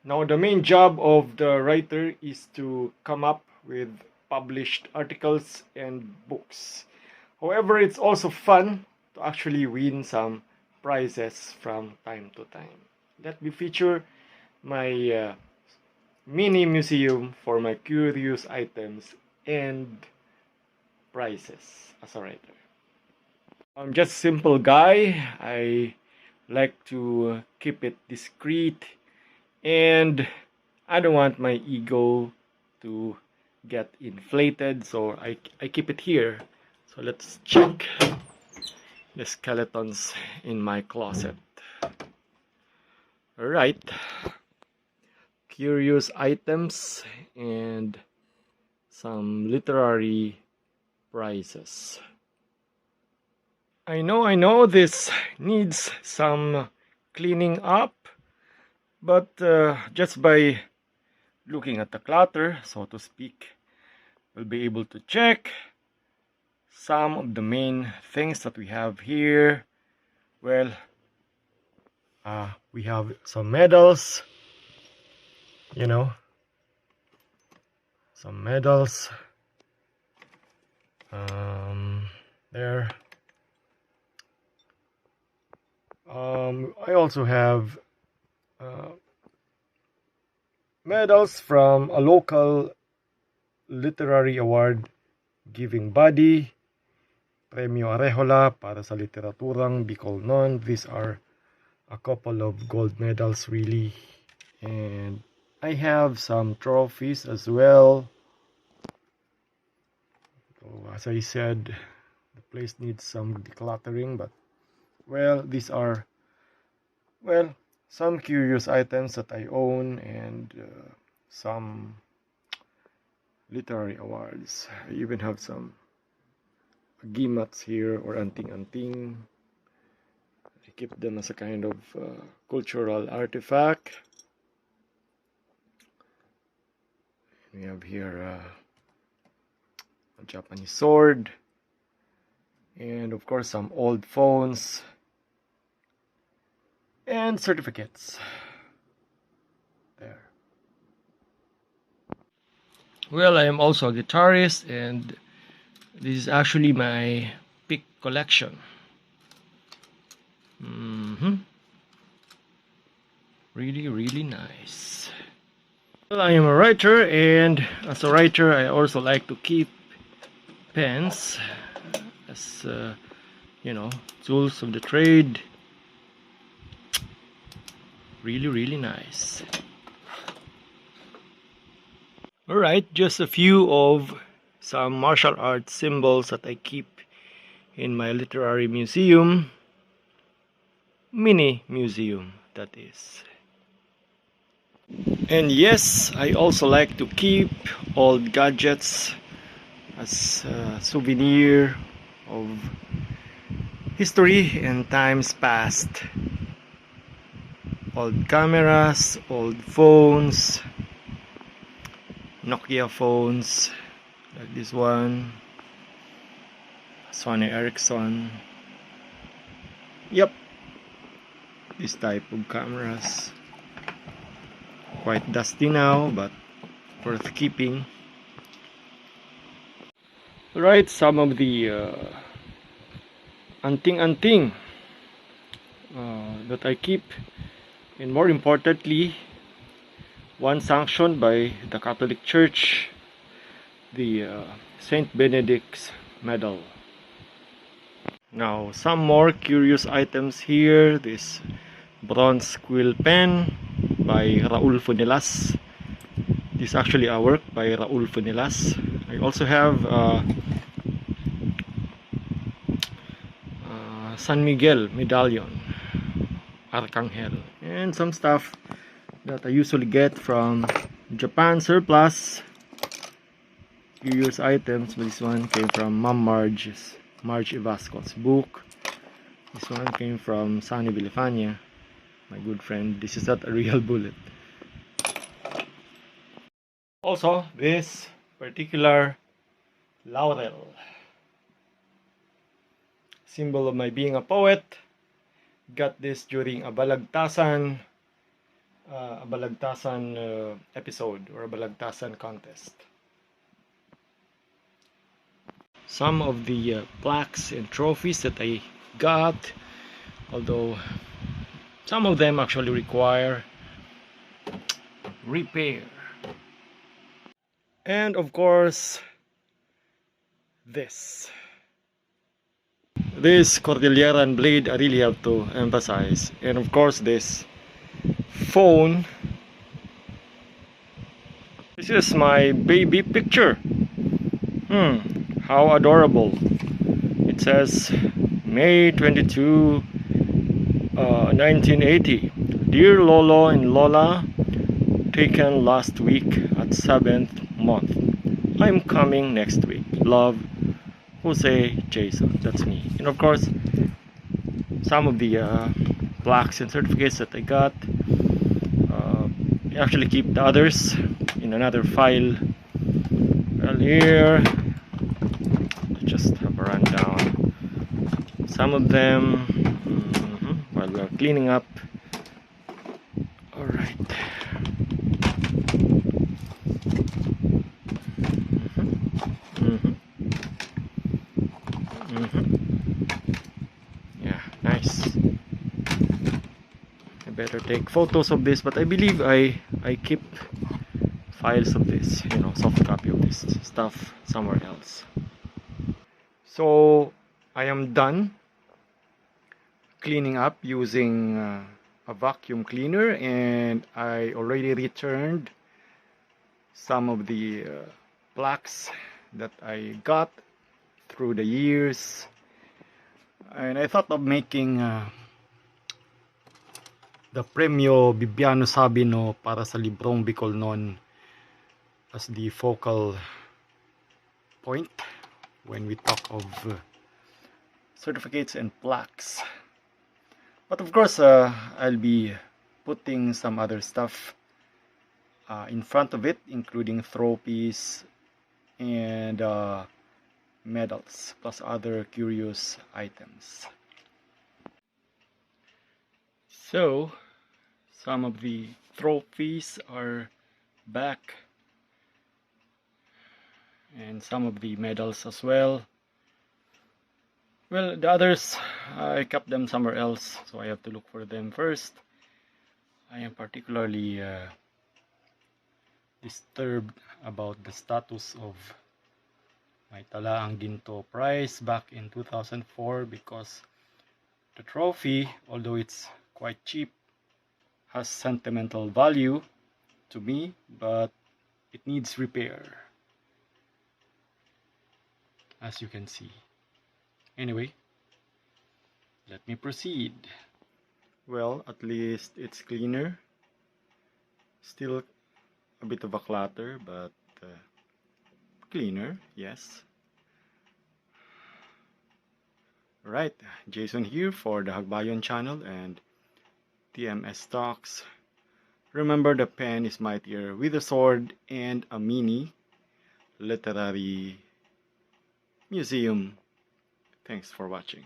Now, the main job of the writer is to come up with published articles and books. However, it's also fun to actually win some prizes from time to time. Let me feature my mini museum for my curious items and prizes as a writer. I'm just a simple guy. I like to keep it discreet, and I don't want my ego to get inflated, so I keep it here. So let's check the skeletons in my closet. Alright, curious items and some literary prizes. I know this needs some cleaning up, but just by looking at the clutter, so to speak, we'll be able to check some of the main things that we have here. Well, we have some medals, some medals there. I also have medals from a local literary award giving body, Premio Arejola para sa literaturang Bikol noon. These are a couple of gold medals really, and I have some trophies as well. So, as I said, the place needs some decluttering, but well, these are some curious items that I own, and some literary awards. I even have some gimats here, or anting-anting. I keep them as a kind of cultural artifact. We have here a Japanese sword, and of course some old phones and certificates there. Well, I am also a guitarist, and this is actually my pick collection. Really nice. Well, I am a writer, and as a writer I also like to keep pens as tools of the trade. Really nice. Alright, just a few of some martial arts symbols that I keep in my literary museum. Mini museum, that is. And yes, I also like to keep old gadgets as a souvenir of history and times past. Old cameras, old phones, Nokia phones like this one, Sony Ericsson. Yep, this type of cameras. Quite dusty now, but worth keeping. Right, some of the anting-anting that I keep, and more importantly, one sanctioned by the Catholic Church, the Saint Benedict's medal. Now, some more curious items here. This bronze quill pen by Raul Funelas. This is actually a work by Raul Funelas. I also have San Miguel medallion, Arcangel, and some stuff that I usually get from Japan surplus. Curious items. This one came from Mom Marge Evasco's book. This one came from Sunny Villafania, my good friend. This is not a real bullet. Also, this particular laurel, symbol of my being a poet. Got this during a balagtasan a balagtasan episode or a balagtasan contest. Some of the plaques and trophies that I got, although some of them actually require repair. And of course, this Cordilleran blade I really have to emphasize. And of course this phone. This is my baby picture. How adorable. It says May 22, 1980. Dear Lolo and Lola, taken last week at 7th month. I'm coming next week. Love, Jose Jason. That's me. And of course, some of the plaques and certificates that I got. I actually keep the others in another file. Well, here, just have a rundown. Some of them, while we are cleaning up. All right. Yeah, nice. I better take photos of this, but I believe I keep files of this, soft copy of this stuff somewhere else. So I am done cleaning up using a vacuum cleaner, and I already returned some of the plaques that I got through the years, and I thought of making the Premio Bibiano Sabino para sa librong Bikol noon as the focal point when we talk of certificates and plaques. But of course, I'll be putting some other stuff in front of it, including trophies and medals, plus other curious items. So, some of the trophies are back, and some of the medals as well. Well, the others, I kept them somewhere else, so I have to look for them first. I am particularly disturbed about the status of my Talaang Ginto prize back in 2004, because the trophy, although it's quite cheap, has sentimental value to me, but it needs repair, as you can see. Anyway, let me proceed. Well, at least it's cleaner. Still a bit of a clutter, but cleaner, yes. Right, Jason here for the Hagbayon Channel and TMS Talks. Remember, the pen is mightier with a sword and a mini literary museum. Thanks for watching.